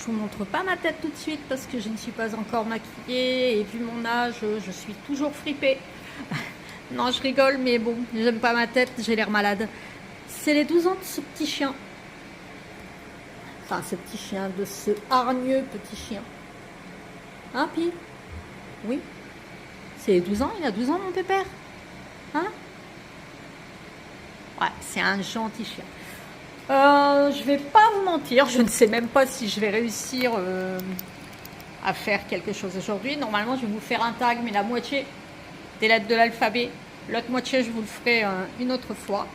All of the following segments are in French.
vous montre pas ma tête tout de suite parce que je ne suis pas encore maquillée et vu mon âge, je suis toujours fripée. Non, je rigole, mais bon, j'aime pas ma tête, j'ai l'air malade. C'est les 12 ans de ce petit chien. Enfin, ce petit chien, de ce hargneux petit chien. Hein, Pi? Oui. C'est les 12 ans, il a 12 ans, mon pépère. Hein? Ouais, c'est un gentil chien. Je vais pas vous mentir, je ne sais même pas si je vais réussir à faire quelque chose aujourd'hui. Normalement, je vais vous faire un tag, mais la moitié des lettres de l'alphabet. L'autre moitié, je vous le ferai une autre fois.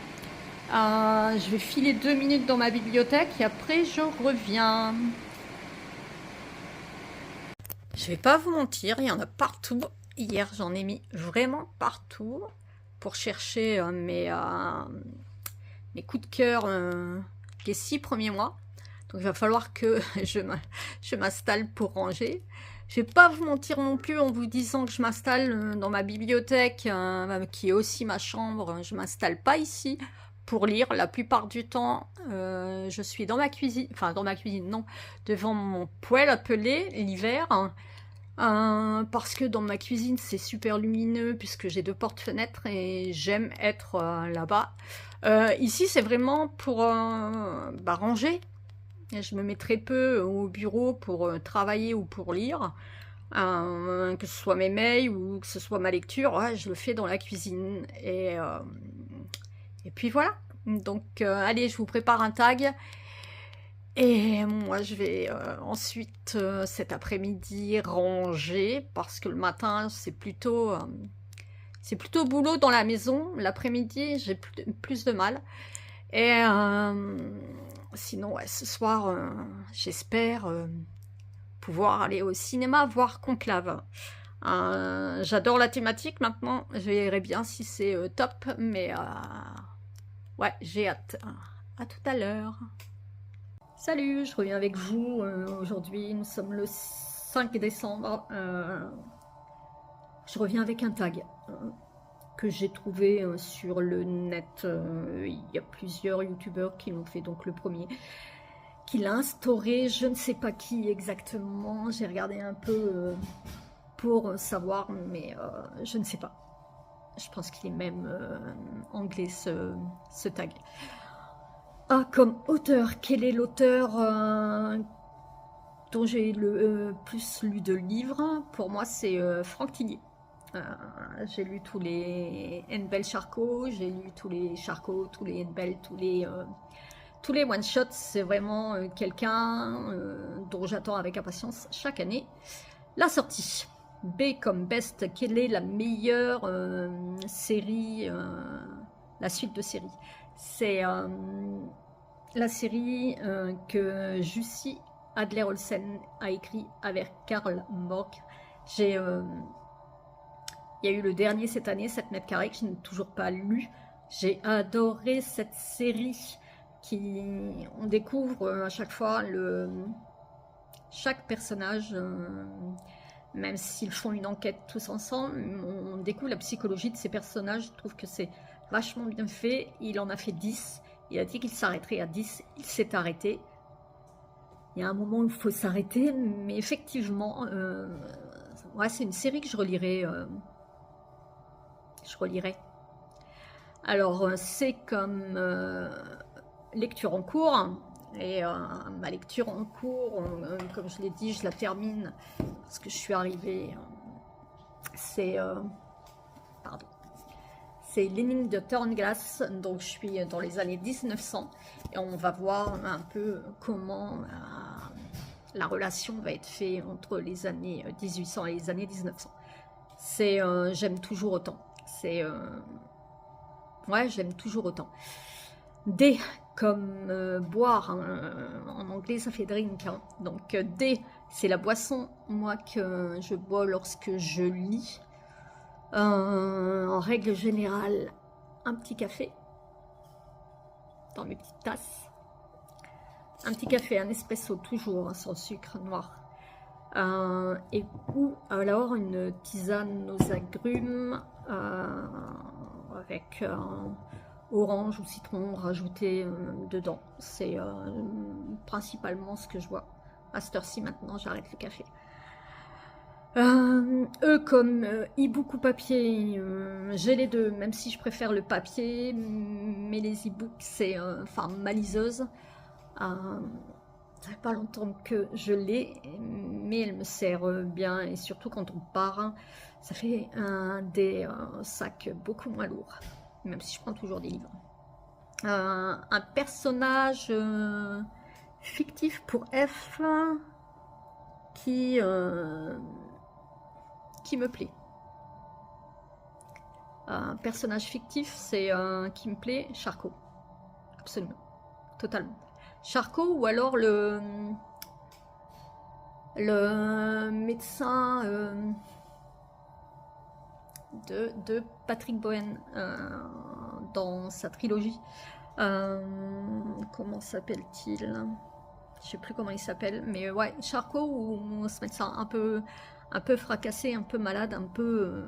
Je vais filer 2 minutes dans ma bibliothèque et après, je reviens. Je vais pas vous mentir, il y en a partout. Hier, j'en ai mis vraiment partout pour chercher mes coups de cœur les 6 premiers mois. Donc il va falloir que je m'installe pour ranger. Je vais pas vous mentir non plus en vous disant que je m'installe dans ma bibliothèque, qui est aussi ma chambre. Je m'installe pas ici pour lire. La plupart du temps, je suis dans ma cuisine, enfin dans ma cuisine, non, devant mon poêle à peler l'hiver. Parce que dans ma cuisine c'est super lumineux puisque j'ai 2 portes-fenêtres et j'aime être là-bas. Ici c'est vraiment pour ranger. Je me mets très peu au bureau pour travailler ou pour lire. Que ce soit mes mails ou que ce soit ma lecture, ouais, je le fais dans la cuisine. Et puis voilà. Donc allez, je vous prépare un tag. Et moi, je vais ensuite, cet après-midi, ranger, parce que le matin, c'est plutôt boulot dans la maison. L'après-midi, j'ai plus de mal. Et sinon, ouais, ce soir, j'espère pouvoir aller au cinéma voir Conclave. J'adore la thématique maintenant, je verrai bien si c'est top, mais ouais, j'ai hâte. À tout à l'heure. Salut, je reviens avec vous. Aujourd'hui, nous sommes le 5 décembre. Je reviens avec un tag que j'ai trouvé sur le net. Il y a plusieurs youtubeurs qui l'ont fait, donc le premier qui l'a instauré, je ne sais pas qui exactement. J'ai regardé un peu pour savoir, mais je ne sais pas. Je pense qu'il est même anglais ce tag. Ah, comme auteur, quel est l'auteur dont j'ai le plus lu de livres? Pour moi, c'est Franck Tillier. J'ai lu tous les N-Bell Charcot, j'ai lu tous les Charcot, tous les N-Bell, tous les one-shots. C'est vraiment quelqu'un dont j'attends avec impatience chaque année la sortie. B comme best, quelle est la meilleure série, la suite de série? C'est la série que Jussi Adler-Olsen a écrit avec Karl Morg. Il y a eu le dernier cette année, 7 mètres carrés, que je n'ai toujours pas lu. J'ai adoré cette série on découvre à chaque fois chaque personnage, même s'ils font une enquête tous ensemble, on découvre la psychologie de ces personnages. Je trouve que c'est vachement bien fait. Il en a fait 10. Il a dit qu'il s'arrêterait à 10. Il s'est arrêté. Il y a un moment où il faut s'arrêter, mais effectivement, ouais, c'est une série que je relirai. Alors, c'est comme lecture en cours. Et ma lecture en cours, comme je l'ai dit, je la termine parce que je suis arrivée. C'est l'énigme de Turnglass, donc je suis dans les années 1900 et on va voir un peu comment la relation va être faite entre les années 1800 et les années 1900. J'aime toujours autant. Ouais, j'aime toujours autant. D comme boire, hein, en anglais ça fait drink, hein. Donc D, c'est la boisson, moi, que je bois lorsque je lis. En règle générale, un petit café dans mes petites tasses. Un petit café, un espresso toujours, hein, sans sucre noir. Et ou alors une tisane aux agrumes avec orange ou citron rajouté dedans. C'est principalement ce que je bois À cette heure-ci maintenant, j'arrête le café. Eux, comme e-book ou papier, j'ai les deux, même si je préfère le papier, mais les e-books, c'est enfin ma liseuse. Ça fait pas longtemps que je l'ai, mais elle me sert bien, et surtout quand on part, ça fait des sacs beaucoup moins lourds, même si je prends toujours des livres. Un personnage fictif pour F qui me plaît. Un personnage fictif, c'est qui me plaît, Charcot. Absolument, totalement. Charcot ou alors le médecin de Patrick Bowen dans sa trilogie. Comment s'appelle-t-il? Je sais plus comment il s'appelle, mais ouais, Charcot ou ce médecin un peu fracassé, un peu malade, un peu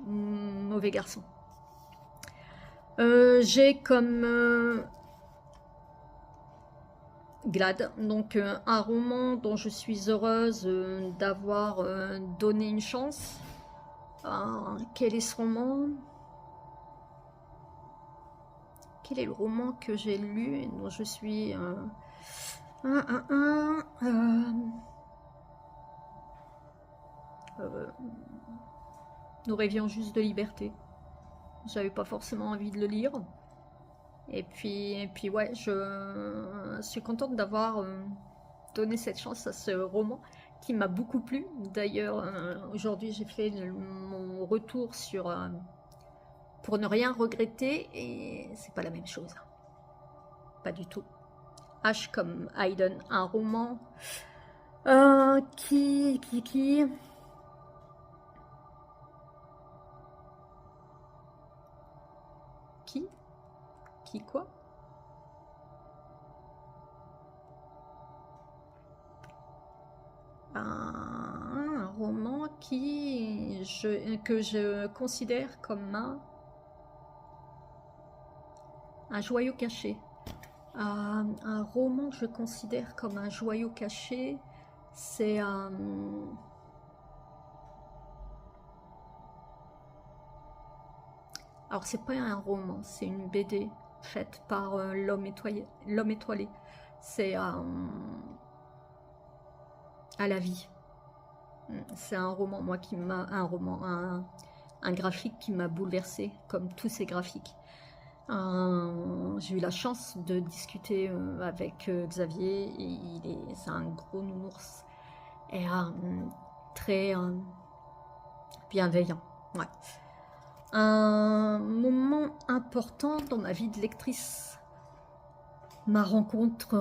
mauvais garçon. J'ai comme Glad, donc un roman dont je suis heureuse d'avoir donné une chance. Quel est ce roman? Quel est le roman que j'ai lu et dont je suis Nous rêvions juste de liberté. J'avais pas forcément envie de le lire. Et puis ouais, je suis contente d'avoir donné cette chance à ce roman qui m'a beaucoup plu. D'ailleurs, aujourd'hui j'ai fait mon retour sur Pour ne rien regretter, et c'est pas la même chose. Pas du tout. H comme Hayden, un roman qui quoi? Un roman que je considère comme un joyau caché. Un roman que je considère comme un joyau caché, c'est alors c'est pas un roman, c'est une BD faite par l'homme étoilé. C'est à la vie. C'est un roman, moi qui m'a un graphique qui m'a bouleversée, comme tous ces graphiques. J'ai eu la chance de discuter avec Xavier, et c'est un gros nounours et très bienveillant. Ouais. Un moment important dans ma vie de lectrice, ma rencontre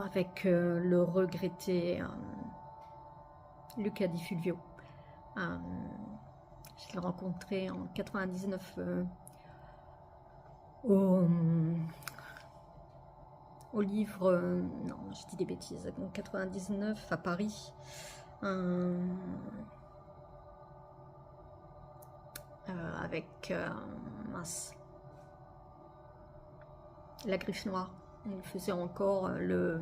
avec le regretté Luca Di Fulvio. Je l'ai rencontré en 99 au livre, non, je dis des bêtises, en 99 à Paris. Avec mince, la Griffe Noire. Il faisait encore le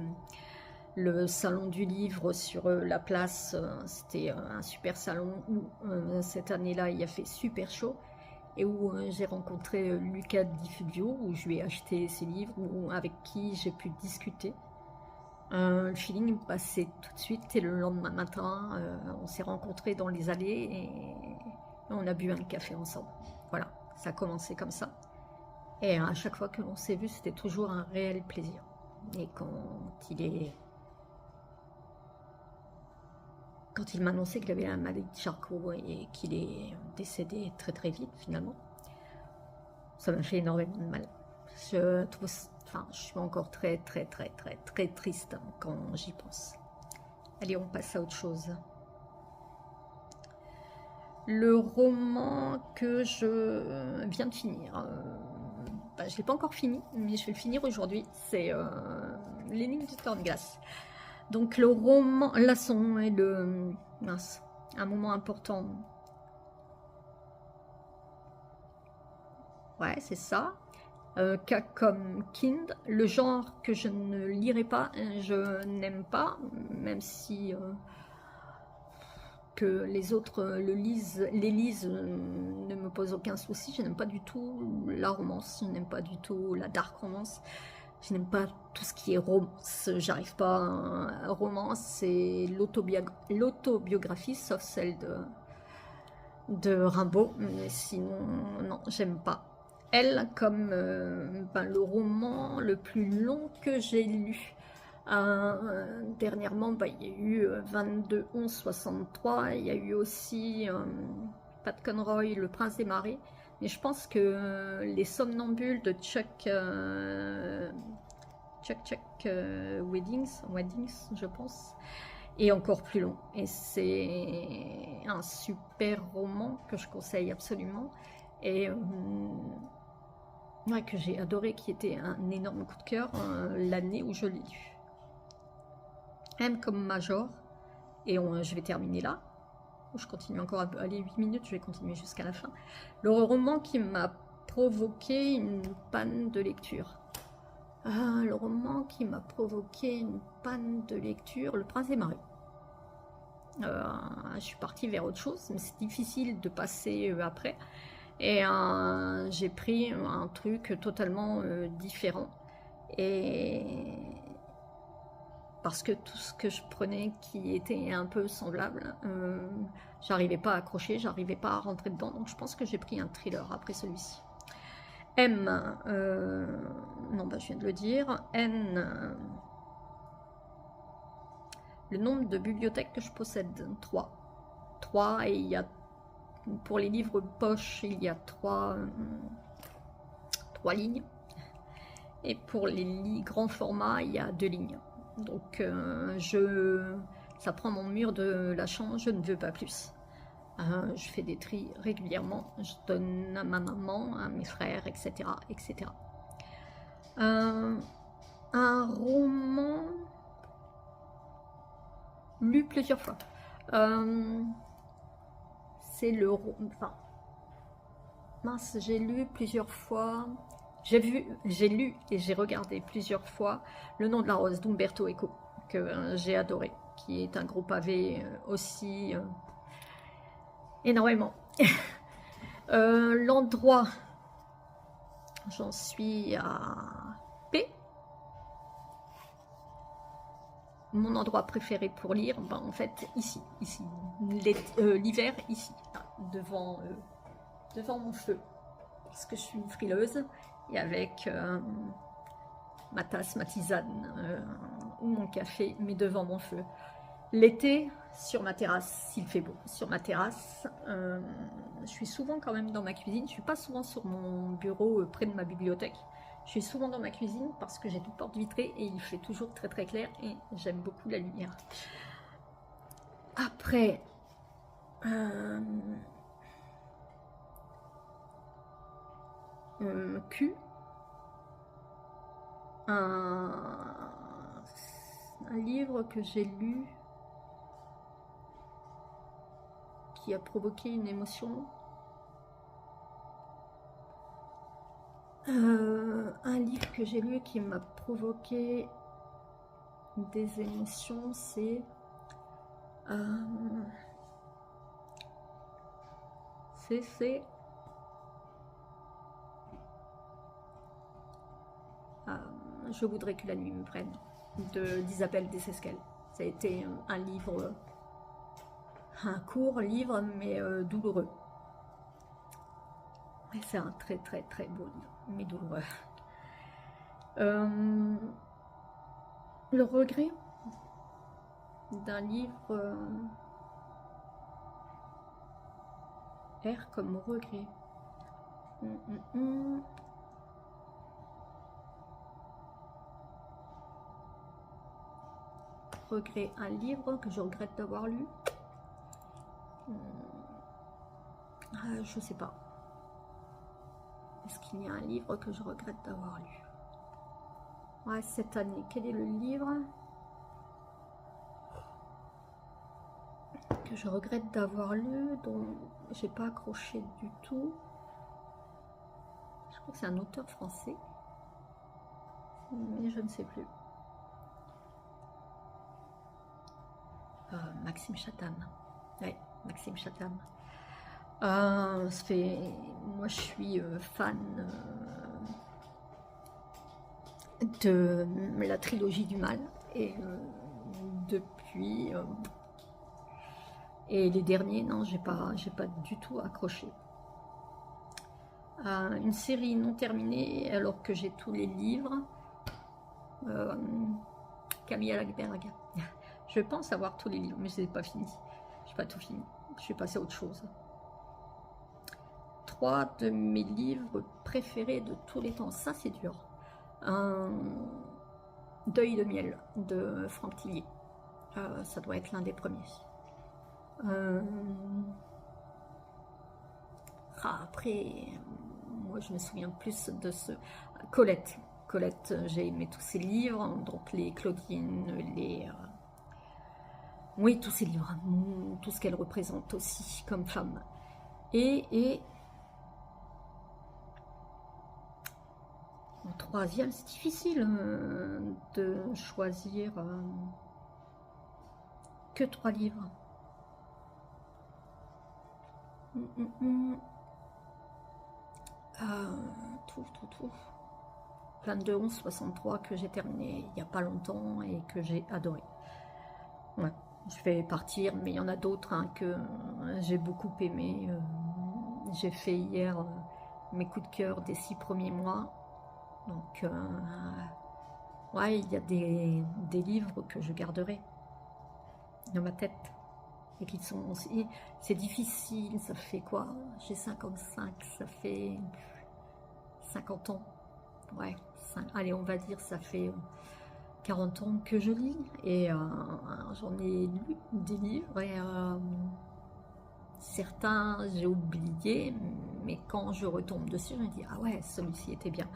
salon du livre sur la place. C'était un super salon où cette année-là il a fait super chaud, et où j'ai rencontré Luca Di Fulvio, où je lui ai acheté ses livres, avec qui j'ai pu discuter. Le feeling passait tout de suite, et le lendemain matin on s'est rencontrés dans les allées et on a bu un café ensemble. Voilà, ça a commencé comme ça. Et à chaque fois que l'on s'est vu, c'était toujours un réel plaisir. Et quand il m'a annoncé qu'il avait la maladie de Charcot et qu'il est décédé très très vite finalement, ça m'a fait énormément de mal. Je suis encore très très très très très triste quand j'y pense. Allez, on passe à autre chose. Le roman que je viens de finir, je ne l'ai pas encore fini, mais je vais le finir aujourd'hui, c'est L'énigme du temps de glace. Donc le roman, Lasson est un moment important. Ouais, c'est ça. K comme Kind, le genre que je ne lirai pas, je n'aime pas, même si que les autres les lisent ne me pose aucun souci. Je n'aime pas du tout la romance, je n'aime pas du tout la dark romance, je n'aime pas tout ce qui est romance, j'arrive pas à romance, c'est l'autobiographie, sauf celle de Rimbaud, mais sinon, non, j'aime pas. Elle, comme le roman le plus long que j'ai lu. Dernièrement, il y a eu 22-11-63, il y a eu aussi Pat Conroy, Le Prince des Marais, mais je pense que Les Somnambules de Chuck Weddings, je pense, est encore plus long. Et c'est un super roman que je conseille absolument. Et ouais, que j'ai adoré, qui était un énorme coup de cœur l'année où je l'ai lu. M comme Major. Et je vais terminer là. Je continue encore un peu. Allez, 8 minutes, je vais continuer jusqu'à la fin. Le roman qui m'a provoqué une panne de lecture. Le roman qui m'a provoqué une panne de lecture, Le Prince des Marais. Je suis partie vers autre chose, mais c'est difficile de passer après. Et j'ai pris un truc totalement différent. Et parce que tout ce que je prenais qui était un peu semblable, j'arrivais pas à accrocher, j'arrivais pas à rentrer dedans. Donc je pense que j'ai pris un thriller après celui-ci. M, non, je viens de le dire. N, le nombre de bibliothèques que je possède, 3. 3, et il y a, pour les livres poche, il y a 3 lignes. Et pour les grands formats, il y a 2 lignes. Donc ça prend mon mur de la chambre, je ne veux pas plus. Je fais des tris régulièrement, je donne à ma maman, à mes frères, etc. etc. Un roman lu plusieurs fois. C'est le... Enfin, mince, j'ai lu plusieurs fois... J'ai lu et j'ai regardé plusieurs fois Le nom de la rose d'Umberto Eco, que j'ai adoré, qui est un gros pavé aussi énormément. L'endroit, j'en suis à P. Mon endroit préféré pour lire, en fait, ici. L'hiver, ici, devant mon feu, parce que je suis une frileuse. Et avec ma tasse, ma tisane ou mon café, mais devant mon feu. L'été, sur ma terrasse, s'il fait beau, sur ma terrasse, je suis souvent quand même dans ma cuisine. Je ne suis pas souvent sur mon bureau près de ma bibliothèque. Je suis souvent dans ma cuisine parce que j'ai toute porte vitrée et il fait toujours très très clair et j'aime beaucoup la lumière. Après, Q, un livre que j'ai lu qui a provoqué une émotion. Un livre que j'ai lu qui m'a provoqué des émotions, c'est Je voudrais que la nuit me prenne, d'Isabelle Desesquelles. Ça a été un livre, un court livre, mais douloureux. C'est un très très très beau livre, mais douloureux. Le regret d'un livre R comme regret. Regret, un livre que je regrette d'avoir lu. Je sais pas. Est-ce qu'il y a un livre que je regrette d'avoir lu? Ouais, cette année. Quel est le livre que je regrette d'avoir lu, dont j'ai pas accroché du tout? Je crois que c'est un auteur français, mais je ne sais plus. Maxime Chatham. Oui, Maxime Chatham. Moi, je suis fan de la trilogie du mal, et depuis... et les derniers, non, j'ai pas du tout accroché. Une série non terminée, alors que j'ai tous les livres. Camille Lagerberg. Je pense avoir tous les livres, mais je ne les ai pas finis. Je n'ai pas tout fini. Je suis passée à autre chose. 3 de mes livres préférés de tous les temps. Ça, c'est dur. Deuil de miel de Franck Tillier. Ça doit être l'un des premiers. Après, moi, je me souviens plus de ce... Colette. Colette, j'ai aimé tous ses livres, donc les Claudine, les... Oui, tous ces livres, tout ce qu'elle représente aussi comme femme. Et en troisième, c'est difficile de choisir que 3 livres. Tout. 22-11-63 que j'ai terminé il n'y a pas longtemps et que j'ai adoré. Ouais, je vais partir, mais il y en a d'autres que j'ai beaucoup aimé. J'ai fait hier mes coups de cœur des 6 premiers mois. Donc, ouais, il y a des livres que je garderai dans ma tête. Et qui sont aussi... C'est difficile, ça fait quoi? J'ai 55, ça fait 50 ans. Ouais, allez, on va dire, ça fait 40 ans que je lis. Et j'en ai lu des livres. Et certains, j'ai oublié. Mais quand je retombe dessus, je me dis, ah ouais, celui-ci était bien.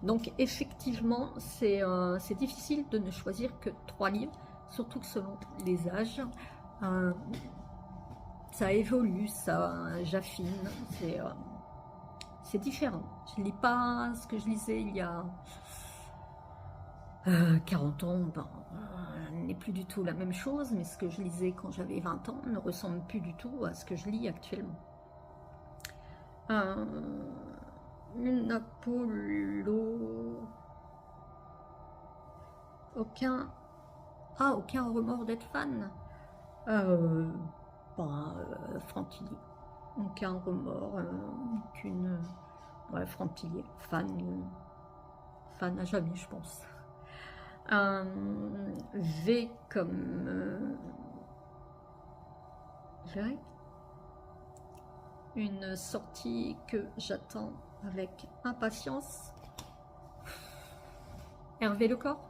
Donc, effectivement, c'est difficile de ne choisir que 3 livres. Surtout que selon les âges... ça évolue, ça j'affine, c'est différent. Je ne lis pas ce que je lisais il y a 40 ans, n'est plus du tout la même chose, mais ce que je lisais quand j'avais 20 ans ne ressemble plus du tout à ce que je lis actuellement. Une Apollo... Aucun remords d'être fan. Franck Tillier, aucun remords, Franck Tillier, fan à jamais, je pense. V comme une sortie que j'attends avec impatience. Hervé Lecor.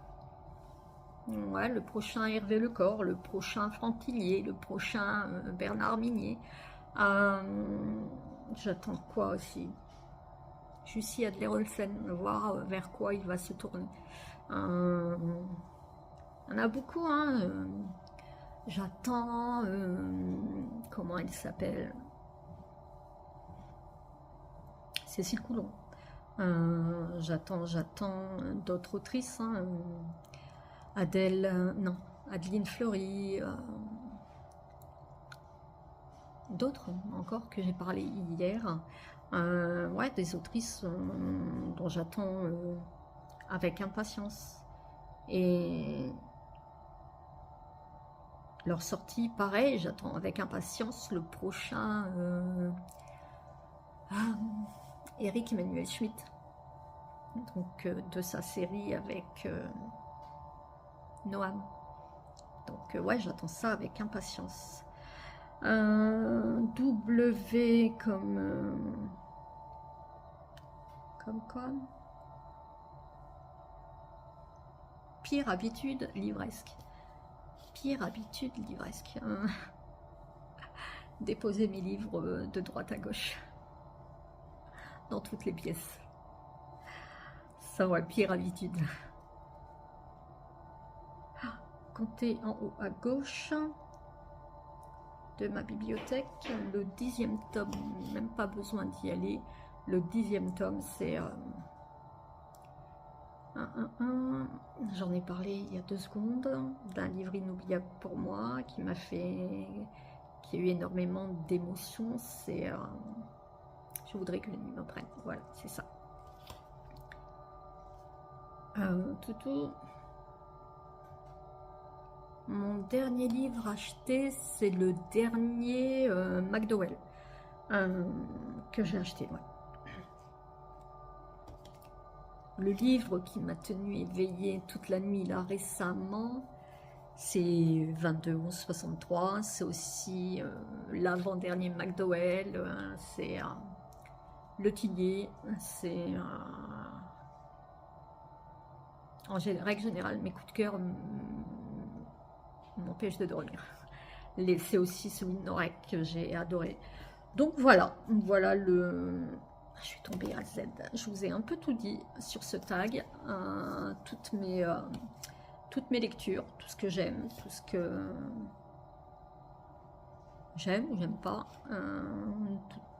Ouais, le prochain Hervé Lecor, le prochain Franck Tillier, le prochain Bernard Minier. J'attends quoi aussi? Jussi Adler-Olsen, voir vers quoi il va se tourner. Il y en a beaucoup, hein. J'attends... comment elle s'appelle? Cécile Coulon. J'attends d'autres autrices, hein. Adeline Fleury, d'autres encore que j'ai parlé hier, ouais, des autrices dont j'attends avec impatience, et leur sortie, pareil, j'attends avec impatience le prochain Éric Emmanuel Schmitt, donc de sa série avec Noam. Donc ouais, j'attends ça avec impatience. W comme quoi? Pire habitude livresque. Pire habitude livresque. Déposer mes livres de droite à gauche dans toutes les pièces. Ça, ouais, pire habitude. Comptez en haut à gauche de ma bibliothèque, le 10e tome, même pas besoin d'y aller, le 10e tome, c'est... J'en ai parlé il y a 2 secondes, d'un livre inoubliable pour moi, qui m'a fait... qui a eu énormément d'émotions, c'est... Je voudrais que la nuit me prenne, voilà, c'est ça. Toutou. Mon dernier livre acheté, c'est le dernier McDowell que j'ai acheté. Ouais. Le livre qui m'a tenu éveillée toute la nuit là récemment, c'est 22-11-63. C'est aussi l'avant-dernier McDowell. C'est Le Tillier. C'est en règle générale, mes coups de cœur m'empêchent de dormir. C'est aussi celui de Norek que j'ai adoré. Donc voilà, voilà le... Je suis tombée à Z. Je vous ai un peu tout dit sur ce tag, toutes mes lectures, tout ce que j'aime, tout ce que j'aime ou j'aime pas,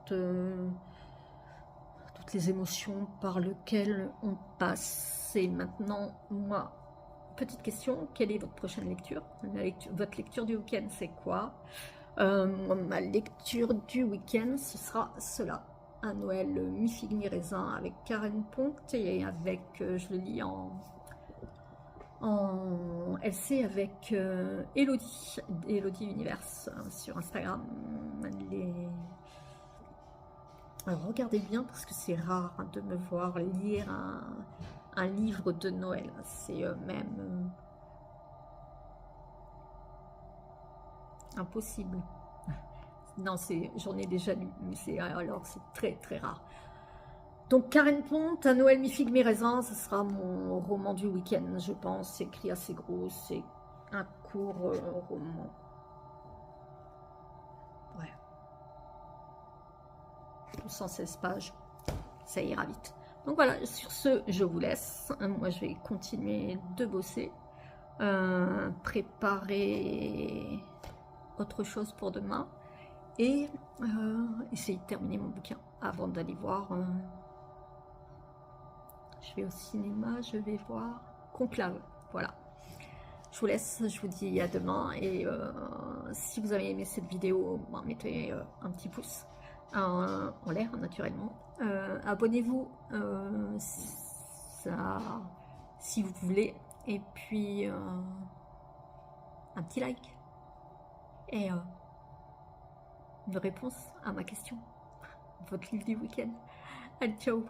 toutes les émotions par lesquelles on passe. Et maintenant, moi, petite question, quelle est votre prochaine lecture? Votre lecture du week-end, c'est quoi? Ma lecture du week-end, ce sera cela. Un Noël mi-figue mi-raisin avec Karen Pont et avec, je le lis en LC avec Elodie Universe sur Instagram. Alors, regardez bien parce que c'est rare de me voir lire un livre de Noël. C'est même impossible. Non, j'en ai déjà lu, mais alors c'est très très rare. Donc Karen Pont, un Noël mi-figue mi-raisin, ce sera mon roman du week-end, je pense. C'est écrit assez gros, c'est un court roman. Ouais. 216 pages, ça ira vite. Donc voilà, sur ce, je vous laisse. Moi, je vais continuer de bosser, préparer autre chose pour demain et essayer de terminer mon bouquin avant d'aller voir... je vais au cinéma, je vais voir Conclave. Voilà. Je vous laisse, je vous dis à demain. Et si vous avez aimé cette vidéo, mettez un petit pouce en l'air, naturellement. Abonnez-vous si vous voulez. Et puis, un petit like. Et une réponse à ma question. Votre livre du week-end. Allez, ciao!